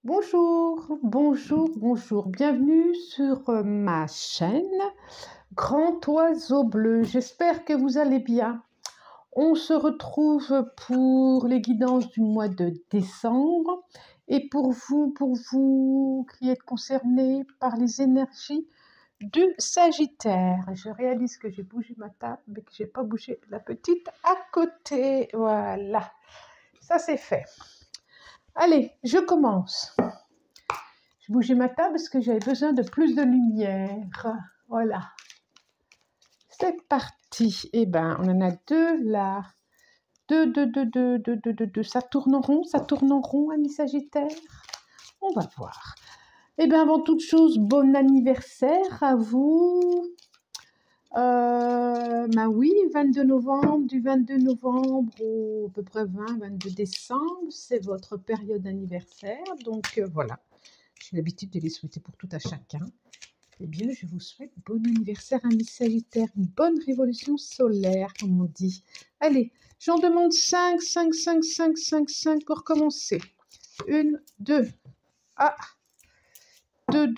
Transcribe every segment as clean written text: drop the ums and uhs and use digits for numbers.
Bonjour, bonjour, bonjour. Bienvenue sur ma chaîne Grand Oiseau Bleu. J'espère que vous allez bien. On se retrouve pour les guidances du mois de décembre. Et pour vous qui êtes concernés par les énergies du Sagittaire. Je réalise que j'ai bougé ma table, mais que j'ai pas bougé la petite à côté. Voilà, ça c'est fait. Allez, je commence. Je bougeais ma table parce que j'avais besoin de plus de lumière. Voilà. C'est parti. Eh bien, on en a deux là. Deux. Ça tourne en rond, ami Sagittaire. On va voir. Eh bien, avant toute chose, bon anniversaire à vous. Ben oui, 22 novembre, du 22 novembre au à peu près 22 décembre, c'est votre période d'anniversaire. Donc voilà. J'ai l'habitude de les souhaiter pour tout à chacun. Eh bien, je vous souhaite bon anniversaire, ami Sagittaire, une bonne révolution solaire, comme on dit. Allez, j'en demande 5 pour commencer. 1, 2. Ah, 2.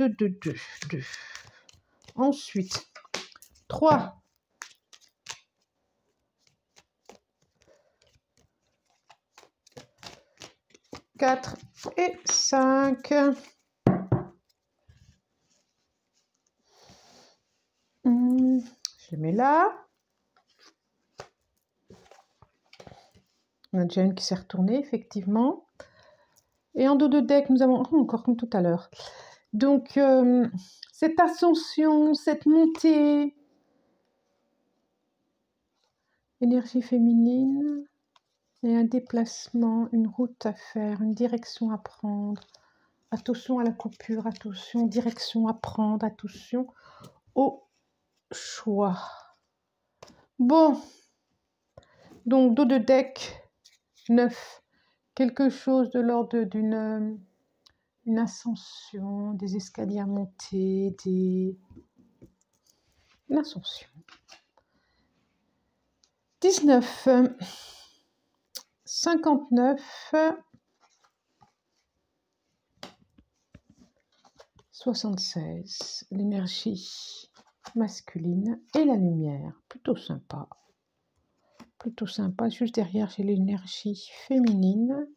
Ensuite, 3. 4 et 5. Je les mets là. On a déjà une qui s'est retournée, effectivement. Et en dos de deck, nous avons encore comme tout à l'heure. Donc, cette ascension, cette montée, énergie féminine, et un déplacement, une route à faire, une direction à prendre. Attention à la coupure, attention, direction à prendre, attention au choix. Bon, donc dos de deck, 9. Quelque chose de l'ordre d'une ascension, des escaliers à monter, une ascension. 19, 59, 76, l'énergie masculine et la lumière, plutôt sympa. Plutôt sympa, juste derrière j'ai l'énergie féminine,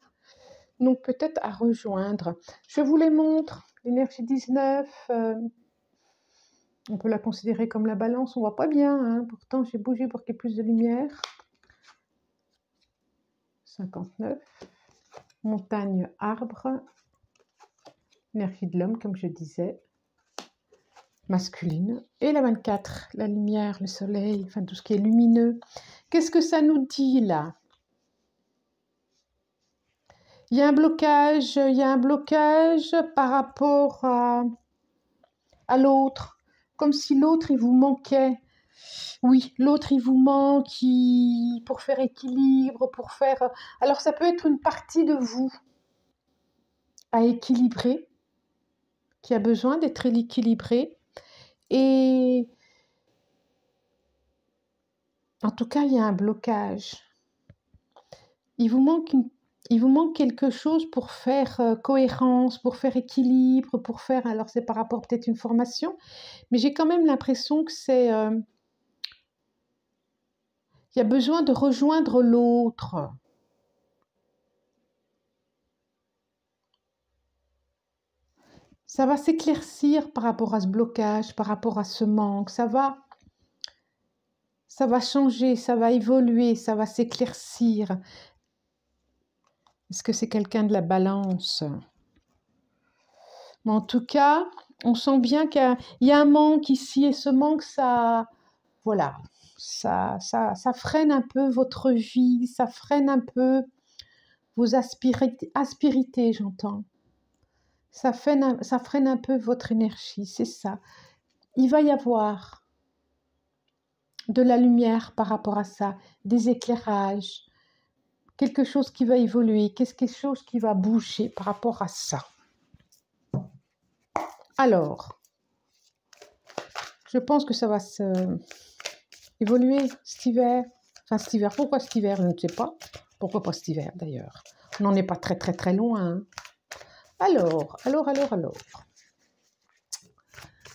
donc peut-être à rejoindre. Je vous les montre, l'énergie 19, on peut la considérer comme la balance, on voit pas bien, hein, pourtant j'ai bougé pour qu'il y ait plus de lumière. 59, montagne, arbre, énergie de l'homme, comme je disais, masculine. Et la 24, la lumière, le soleil, enfin tout ce qui est lumineux. Qu'est-ce que ça nous dit là? Il y a un blocage par rapport à l'autre, comme si l'autre il vous manquait. Oui, l'autre il vous manque pour faire équilibre, pour faire... Alors ça peut être une partie de vous à équilibrer, qui a besoin d'être équilibrée. Et en tout cas, il y a un blocage. Il vous manque quelque chose pour faire cohérence, pour faire équilibre, pour faire... Alors, c'est par rapport peut-être à une formation, mais j'ai quand même l'impression que c'est... il y a besoin de rejoindre l'autre. Ça va s'éclaircir par rapport à ce blocage, par rapport à ce manque. Ça va changer, ça va évoluer, ça va s'éclaircir. Est-ce que c'est quelqu'un de la balance? Mais en tout cas, on sent bien qu'il y a un manque ici, et ce manque, ça, voilà, ça freine un peu votre vie, ça freine un peu vos aspérités, j'entends. Ça freine un peu votre énergie, c'est ça. Il va y avoir de la lumière par rapport à ça, des éclairages, quelque chose qui va évoluer, quelque chose qui va bouger par rapport à ça. Alors, je pense que ça va évoluer cet hiver. Enfin, cet hiver, pourquoi cet hiver? Je ne sais pas. Pourquoi pas cet hiver, d'ailleurs? On n'en est pas très loin. Hein. Alors.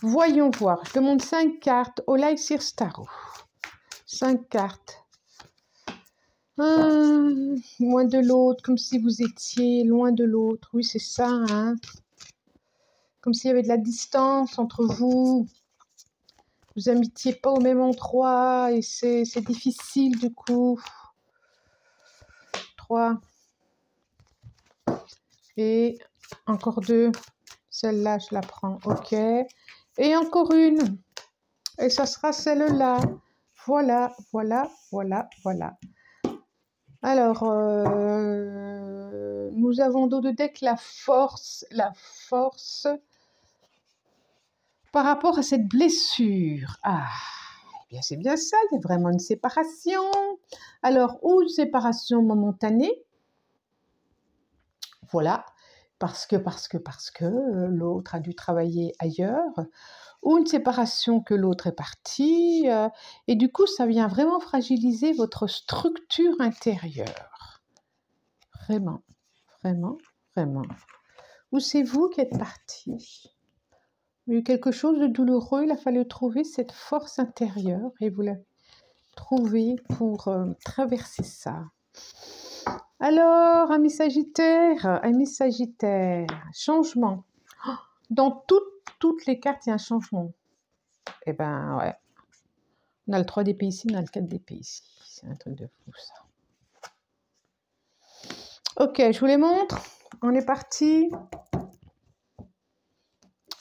Voyons voir. Je demande 5 cartes au Live Seer Tarot. 5 cartes. Loin de l'autre, comme si vous étiez loin de l'autre. Oui, c'est ça, hein. Comme s'il y avait de la distance entre vous. Vous n'habitiez pas au même endroit et c'est difficile du coup. 3. Et encore 2. Celle-là, je la prends. OK. Et encore une. Et ça sera celle-là. Voilà. Alors, nous avons dans le deck la force par rapport à cette blessure. Ah, eh bien c'est bien ça, il y a vraiment une séparation. Alors, ou une séparation momentanée, voilà, parce que l'autre a dû travailler ailleurs, ou une séparation que l'autre est parti, et du coup, ça vient vraiment fragiliser votre structure intérieure. Vraiment. Ou c'est vous qui êtes parti. Il y a eu quelque chose de douloureux, il a fallu trouver cette force intérieure, et vous la trouvez pour traverser ça. Alors, amis Sagittaire, changement. Dans toutes les cartes, il y a un changement. Eh ben, ouais. On a le 3 d'épée ici, on a le 4 d'épée ici. C'est un truc de fou, ça. Ok, je vous les montre. On est parti.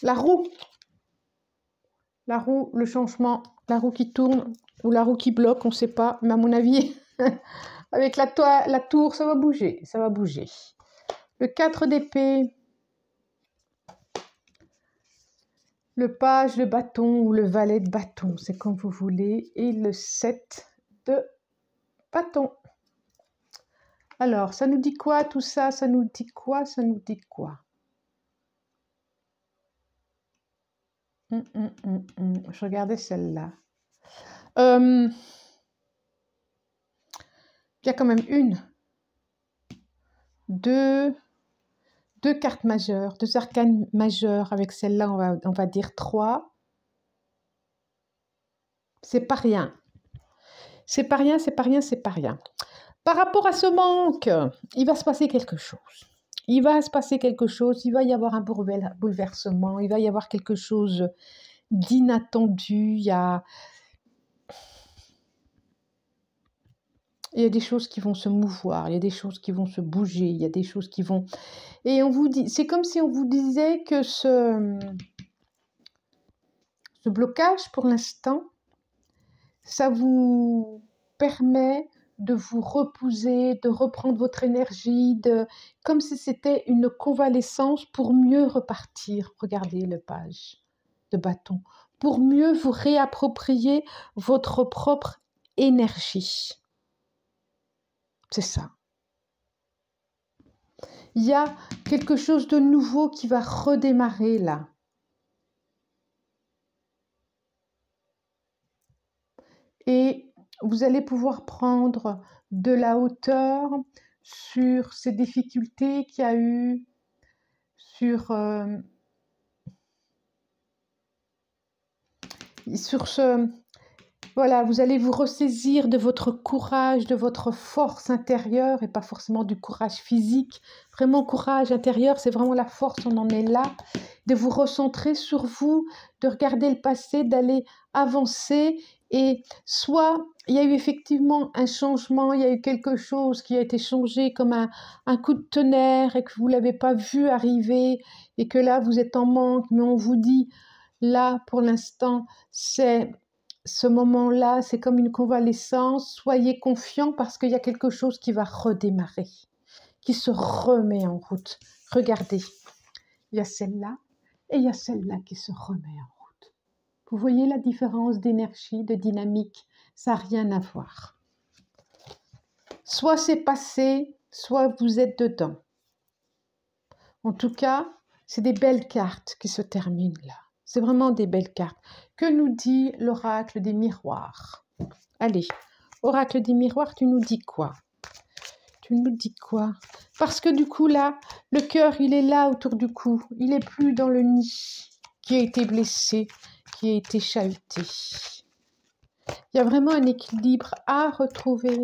La roue, le changement, la roue qui tourne ou la roue qui bloque, on ne sait pas. Mais à mon avis, avec la tour, ça va bouger. Le 4 d'épée. Le page de bâton ou le valet de bâton, c'est comme vous voulez. Et le 7 de bâton. Alors, ça nous dit quoi tout ça? Ça nous dit quoi? Je regardais celle-là. Il y a quand même deux cartes majeures, 2 arcanes majeures. Avec celle-là, on va dire 3. C'est pas rien. Par rapport à ce manque, il va se passer quelque chose. Il va y avoir un bouleversement, il va y avoir quelque chose d'inattendu. Il y a des choses qui vont se mouvoir, il y a des choses qui vont se bouger, il y a des choses qui vont... Et on vous dit, c'est comme si on vous disait que ce blocage, pour l'instant, ça vous permet de vous reposer, de reprendre votre énergie, comme si c'était une convalescence pour mieux repartir. Regardez le page de bâton. Pour mieux vous réapproprier votre propre énergie. C'est ça. Il y a quelque chose de nouveau qui va redémarrer là. Et vous allez pouvoir prendre de la hauteur sur ces difficultés qu'il y a eu, sur ce... Voilà, vous allez vous ressaisir de votre courage, de votre force intérieure et pas forcément du courage physique. Vraiment, courage intérieur, c'est vraiment la force, on en est là. De vous recentrer sur vous, de regarder le passé, d'aller avancer. Et soit il y a eu effectivement un changement, il y a eu quelque chose qui a été changé comme un coup de tonnerre et que vous ne l'avez pas vu arriver et que là, vous êtes en manque. Mais on vous dit, là, pour l'instant, c'est... Ce moment-là, c'est comme une convalescence. Soyez confiants parce qu'il y a quelque chose qui va redémarrer, qui se remet en route. Regardez, il y a celle-là et il y a celle-là qui se remet en route. Vous voyez la différence d'énergie, de dynamique? Ça n'a rien à voir. Soit c'est passé, soit vous êtes dedans. En tout cas, c'est des belles cartes qui se terminent là. C'est vraiment des belles cartes. Que nous dit l'oracle des miroirs? Allez, oracle des miroirs, tu nous dis quoi? Tu nous dis quoi? Parce que du coup, là, le cœur, il est là autour du cou. Il n'est plus dans le nid qui a été blessé, qui a été chahuté. Il y a vraiment un équilibre à retrouver.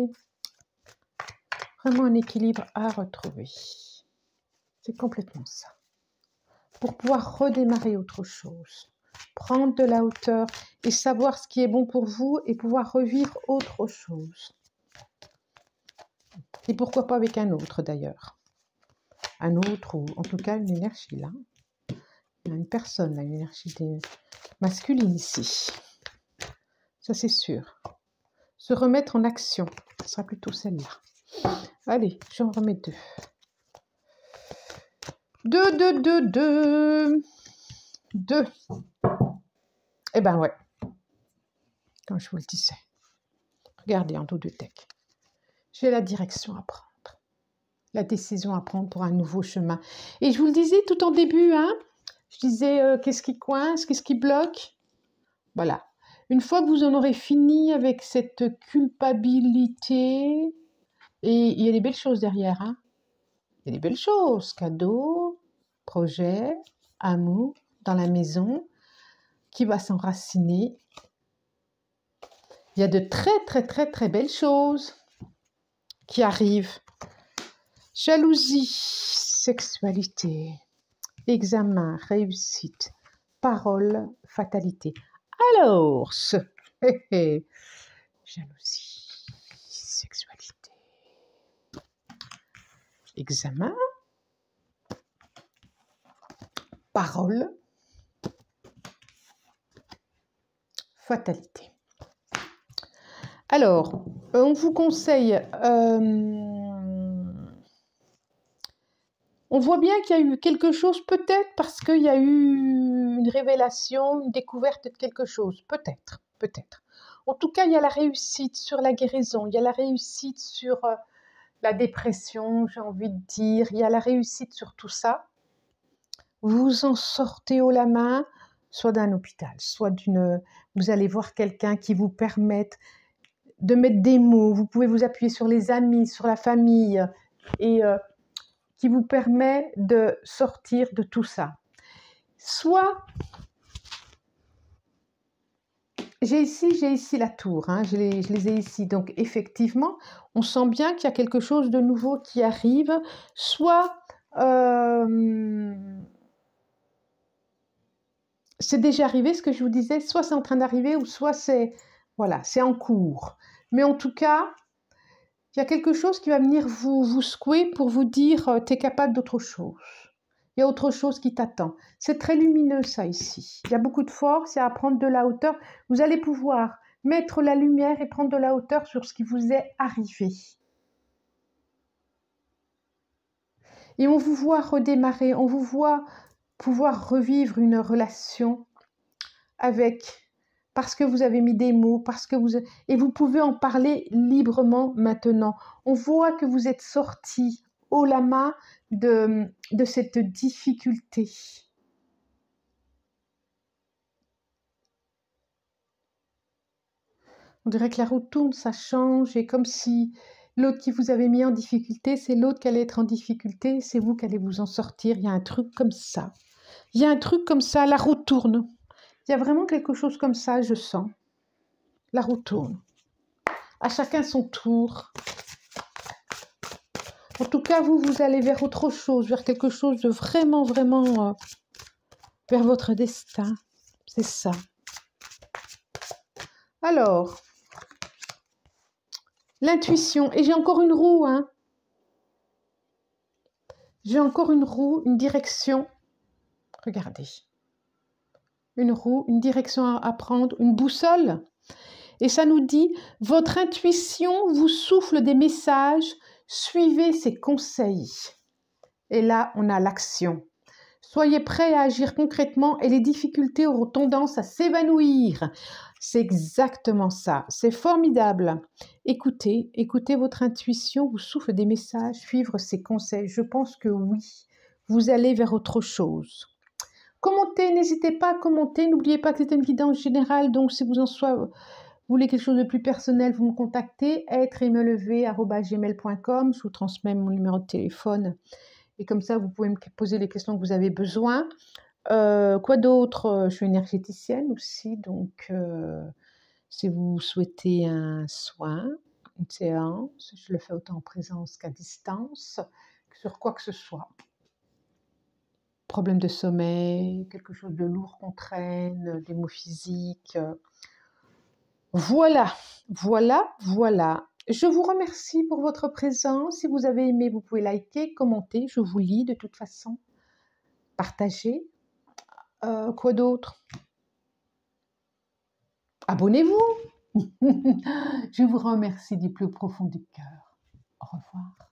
Vraiment un équilibre à retrouver. C'est complètement ça. Pour pouvoir redémarrer autre chose. Prendre de la hauteur et savoir ce qui est bon pour vous et pouvoir revivre autre chose. Et pourquoi pas avec un autre d'ailleurs. Un autre ou en tout cas une énergie là. Il y a une personne là, une énergie masculine ici. Ça c'est sûr. Se remettre en action. Ce sera plutôt celle-là. Allez, j'en remets deux. Deux. Eh ben ouais. Comme je vous le disais. Regardez en dos de deck. J'ai la direction à prendre. La décision à prendre pour un nouveau chemin. Et je vous le disais tout en début, hein. Je disais qu'est-ce qui coince, qu'est-ce qui bloque. Voilà. Une fois que vous en aurez fini avec cette culpabilité, et il y a des belles choses derrière, hein. Il y a des belles choses, cadeaux, projets, amour dans la maison, qui va s'enraciner. Il y a de très belles choses qui arrivent. Jalousie, sexualité, examen, réussite, parole, fatalité. Alors, jalousie, sexualité, examen, parole, fatalité. Alors, on vous conseille, on voit bien qu'il y a eu quelque chose, peut-être parce qu'il y a eu une révélation, une découverte de quelque chose, peut-être. En tout cas, il y a la réussite sur la guérison, il y a la réussite sur la dépression, j'ai envie de dire, il y a la réussite sur tout ça. Vous en sortez haut la main, soit d'un hôpital, soit d'une... Vous allez voir quelqu'un qui vous permette de mettre des mots, vous pouvez vous appuyer sur les amis, sur la famille, et qui vous permet de sortir de tout ça. Soit, j'ai ici la tour, hein, je les ai ici, donc effectivement, on sent bien qu'il y a quelque chose de nouveau qui arrive, soit c'est déjà arrivé ce que je vous disais, soit c'est en train d'arriver, ou soit c'est, voilà, c'est en cours. Mais en tout cas, il y a quelque chose qui va venir vous secouer pour vous dire tu es capable d'autre chose. Il y a autre chose qui t'attend. C'est très lumineux ça ici. Il y a beaucoup de force, il y a à prendre de la hauteur. Vous allez pouvoir mettre la lumière et prendre de la hauteur sur ce qui vous est arrivé. Et on vous voit redémarrer, on vous voit pouvoir revivre une relation avec... parce que vous avez mis des mots, et vous pouvez en parler librement maintenant. On voit que vous êtes sorti haut la main de cette difficulté. On dirait que la roue tourne, ça change, et comme si l'autre qui vous avait mis en difficulté, c'est l'autre qui allait être en difficulté, c'est vous qui allez vous en sortir. Il y a un truc comme ça. Il y a un truc comme ça, la roue tourne. Il y a vraiment quelque chose comme ça, je sens. La roue tourne. À chacun son tour. En tout cas, vous allez vers autre chose, vers quelque chose de vraiment, vers votre destin. C'est ça. Alors, l'intuition. Et j'ai encore une roue, hein. J'ai encore une roue, une direction. Regardez. Une roue, une direction à prendre, une boussole. Et ça nous dit, votre intuition vous souffle des messages, suivez ses conseils. Et là, on a l'action. Soyez prêts à agir concrètement et les difficultés auront tendance à s'évanouir. C'est exactement ça. C'est formidable. Écoutez votre intuition vous souffle des messages, suivre ses conseils. Je pense que oui, vous allez vers autre chose. Commentez, n'hésitez pas à commenter. N'oubliez pas que c'est une guidance générale, donc si vous en Vous voulez quelque chose de plus personnel, vous me contactez, être-et-me-lever@gmail.com. Je vous transmets mon numéro de téléphone et comme ça, vous pouvez me poser les questions que vous avez besoin. Quoi d'autre? Je suis énergéticienne aussi, donc si vous souhaitez un soin, une séance, je le fais autant en présence qu'à distance, sur quoi que ce soit. Problème de sommeil, quelque chose de lourd qu'on traîne, des maux physiques. Voilà, voilà, voilà. Je vous remercie pour votre présence. Si vous avez aimé, vous pouvez liker, commenter. Je vous lis de toute façon. Partagez. Quoi d'autre? Abonnez-vous. Je vous remercie du plus profond du cœur. Au revoir.